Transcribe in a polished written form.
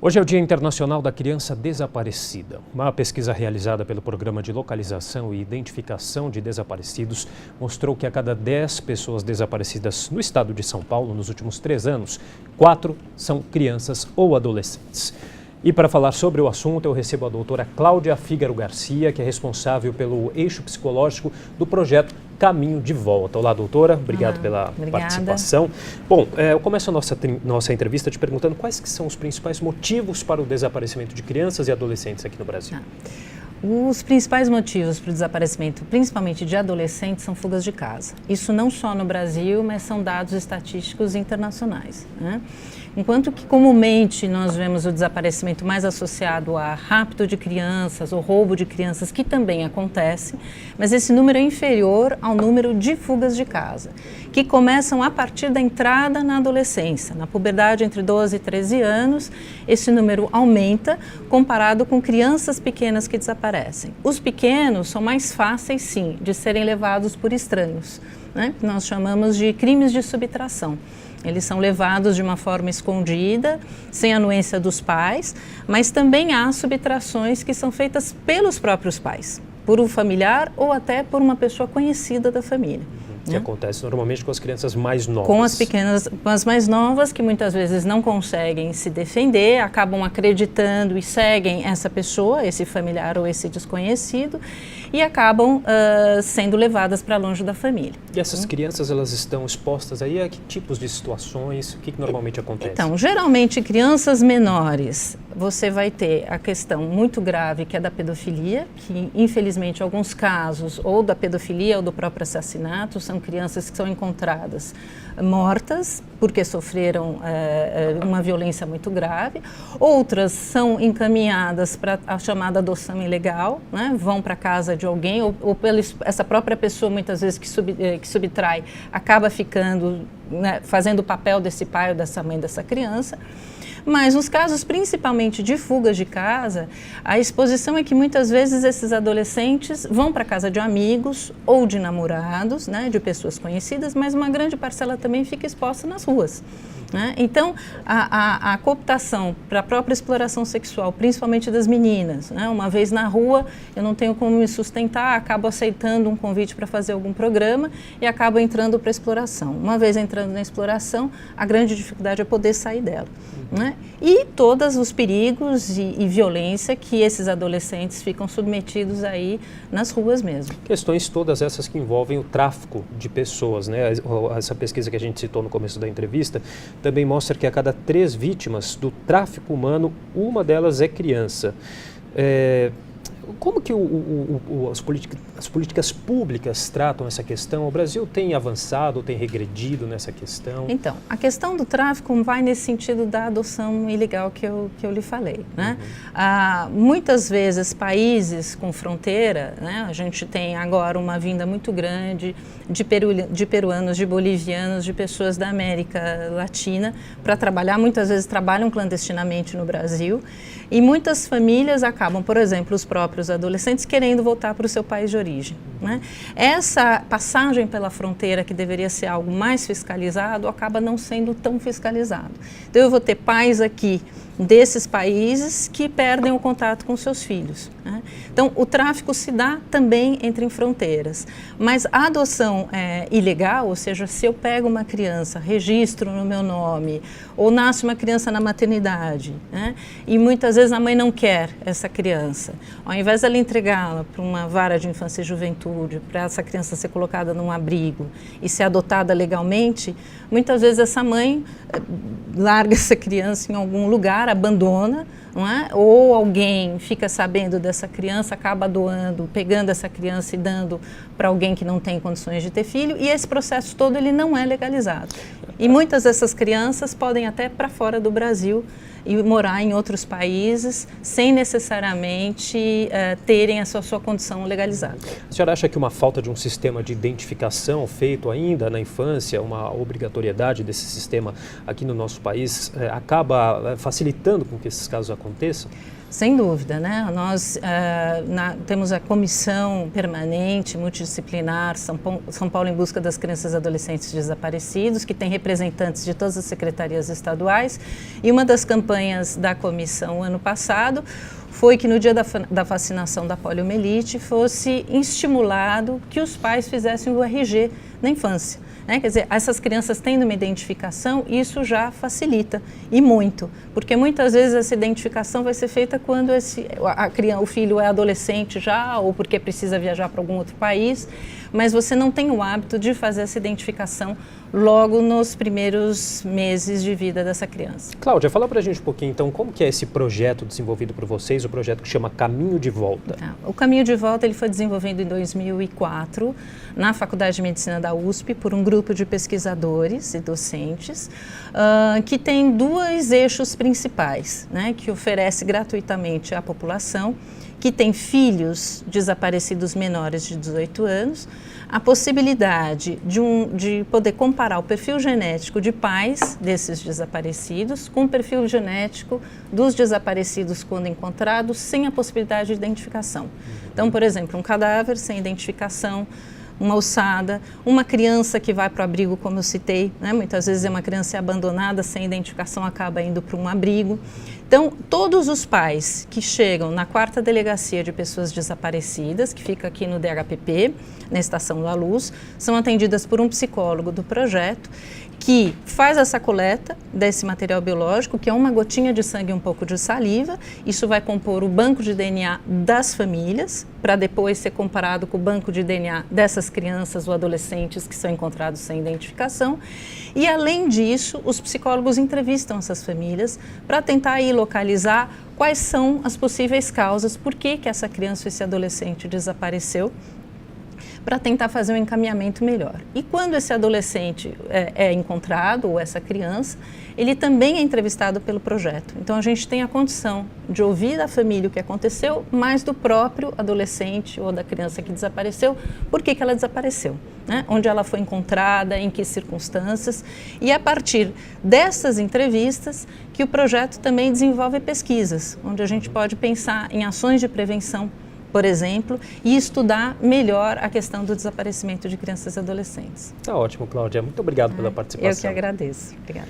Hoje é o Dia Internacional da Criança Desaparecida. Uma pesquisa realizada pelo Programa de Localização e Identificação de Desaparecidos mostrou que a cada 10 pessoas desaparecidas no estado de São Paulo nos últimos 3 anos, 4 são crianças ou adolescentes. E para falar sobre o assunto, eu recebo a doutora Cláudia Fígaro Garcia, que é responsável pelo eixo psicológico do projeto Caminho de Volta. Olá, doutora. Obrigado pela participação. Bom, eu começo a nossa entrevista te perguntando quais que são os principais motivos para o desaparecimento de crianças e adolescentes aqui no Brasil. Os principais motivos para o desaparecimento, principalmente de adolescentes, são fugas de casa. Isso não só no Brasil, mas são dados estatísticos internacionais, né? Enquanto que comumente nós vemos o desaparecimento mais associado a rapto de crianças ou roubo de crianças, que também acontece, mas esse número é inferior ao número de fugas de casa, que começam a partir da entrada na adolescência. Na puberdade, entre 12 e 13 anos, esse número aumenta comparado com crianças pequenas que desaparecem. Os pequenos são mais fáceis, sim, de serem levados por estranhos, né? Nós chamamos de crimes de subtração. Eles são levados de uma forma escondida, sem anuência dos pais, mas também há subtrações que são feitas pelos próprios pais, por um familiar ou até por uma pessoa conhecida da família. Que acontece normalmente com as crianças mais novas. Com as pequenas, com as mais novas, que muitas vezes não conseguem se defender, acabam acreditando e seguem essa pessoa, esse familiar ou esse desconhecido, e acabam sendo levadas para longe da família. E essas crianças, elas estão expostas aí a que tipos de situações? O que normalmente acontece? Então, geralmente crianças menores, você vai ter a questão muito grave que é da pedofilia, que infelizmente em alguns casos, ou da pedofilia ou do próprio assassinato, são crianças que são encontradas mortas porque sofreram uma violência muito grave. Outras são encaminhadas para a chamada adoção ilegal, né? Vão para a casa de alguém ou essa própria pessoa, muitas vezes, que subtrai, acaba ficando, né, fazendo o papel desse pai ou dessa mãe dessa criança. Mas nos casos principalmente de fugas de casa, a exposição é que muitas vezes esses adolescentes vão para a casa de amigos ou de namorados, né, de pessoas conhecidas, mas uma grande parcela também fica exposta nas ruas, né? Então, a cooptação para a própria exploração sexual, principalmente das meninas, né? Uma vez na rua, eu não tenho como me sustentar, acabo aceitando um convite para fazer algum programa e acabo entrando para a exploração. Uma vez entrando na exploração, a grande dificuldade é poder sair dela, né? E todos os perigos e violência que esses adolescentes ficam submetidos aí nas ruas mesmo. Questões todas essas que envolvem o tráfico de pessoas, né? Essa pesquisa que a gente citou no começo da entrevista também mostra que a cada 3 vítimas do tráfico humano, uma delas é criança. Como que as políticas públicas tratam essa questão? O Brasil tem avançado, tem regredido nessa questão? Então, a questão do tráfico vai nesse sentido da adoção ilegal que eu lhe falei, né? Muitas vezes países com fronteira, né, a gente tem agora uma vinda muito grande de peruanos, de bolivianos, de pessoas da América Latina para trabalhar, muitas vezes trabalham clandestinamente no Brasil, e muitas famílias acabam, por exemplo, os próprios adolescentes querendo voltar para o seu país de origem, né? Essa passagem pela fronteira, que deveria ser algo mais fiscalizado, acaba não sendo tão fiscalizado. Então eu vou ter pais aqui desses países que perdem o contato com seus filhos, né? Então o tráfico se dá também entre fronteiras, mas a adoção ilegal, ou seja, se eu pego uma criança, registro no meu nome, ou nasce uma criança na maternidade, né, e muitas vezes a mãe não quer essa criança, ao invés dela entregá-la para uma vara de infância e juventude, para essa criança ser colocada num abrigo e ser adotada legalmente, muitas vezes essa mãe larga essa criança em algum lugar, abandona, não é? Ou alguém fica sabendo dessa criança, acaba doando, pegando essa criança e dando para alguém que não tem condições de ter filho, e esse processo todo ele não é legalizado. E muitas dessas crianças podem até para fora do Brasil e morar em outros países sem necessariamente terem essa sua condição legalizada. A senhora acha que uma falta de um sistema de identificação feito ainda na infância, uma obrigatoriedade desse sistema aqui no nosso país, acaba facilitando com que esses casos aconteçam? Sem dúvida, né? Nós temos a comissão permanente, multidisciplinar, São Paulo em Busca das Crianças e Adolescentes Desaparecidos, que tem representantes de todas as secretarias estaduais, e uma das campanhas da comissão ano passado foi que no dia da vacinação da poliomielite fosse estimulado que os pais fizessem o RG na infância. Quer dizer, essas crianças tendo uma identificação, isso já facilita, e muito, porque muitas vezes essa identificação vai ser feita quando o filho é adolescente já, ou porque precisa viajar para algum outro país, mas você não tem o hábito de fazer essa identificação logo nos primeiros meses de vida dessa criança. Cláudia, fala pra gente um pouquinho, então, como que é esse projeto desenvolvido por vocês, o projeto que chama Caminho de Volta? O Caminho de Volta ele foi desenvolvido em 2004, na Faculdade de Medicina da USP, por um grupo de pesquisadores e docentes, que tem dois eixos principais, né, que oferece gratuitamente à população que tem filhos desaparecidos menores de 18 anos, a possibilidade de poder comparar o perfil genético de pais desses desaparecidos com o perfil genético dos desaparecidos quando encontrados, sem a possibilidade de identificação. Então, por exemplo, um cadáver sem identificação, uma ossada, uma criança que vai para o abrigo, como eu citei, né? Muitas vezes é uma criança abandonada, sem identificação, acaba indo para um abrigo. Então, todos os pais que chegam na 4ª Delegacia de Pessoas Desaparecidas, que fica aqui no DHPP, na Estação da Luz, são atendidas por um psicólogo do projeto, que faz essa coleta desse material biológico, que é uma gotinha de sangue e um pouco de saliva. Isso vai compor o banco de DNA das famílias, para depois ser comparado com o banco de DNA dessas crianças ou adolescentes que são encontrados sem identificação. E, além disso, os psicólogos entrevistam essas famílias para tentar aí localizar quais são as possíveis causas, por que essa criança ou esse adolescente desapareceu, para tentar fazer um encaminhamento melhor. E quando esse adolescente é encontrado, ou essa criança, ele também é entrevistado pelo projeto. Então, a gente tem a condição de ouvir da família o que aconteceu, mas do próprio adolescente ou da criança que desapareceu, por que ela desapareceu, né? Onde ela foi encontrada, em que circunstâncias. E a partir dessas entrevistas que o projeto também desenvolve pesquisas, onde a gente pode pensar em ações de prevenção, por exemplo, e estudar melhor a questão do desaparecimento de crianças e adolescentes. Tá ótimo, Cláudia. Muito obrigado pela participação. Eu que agradeço. Obrigada.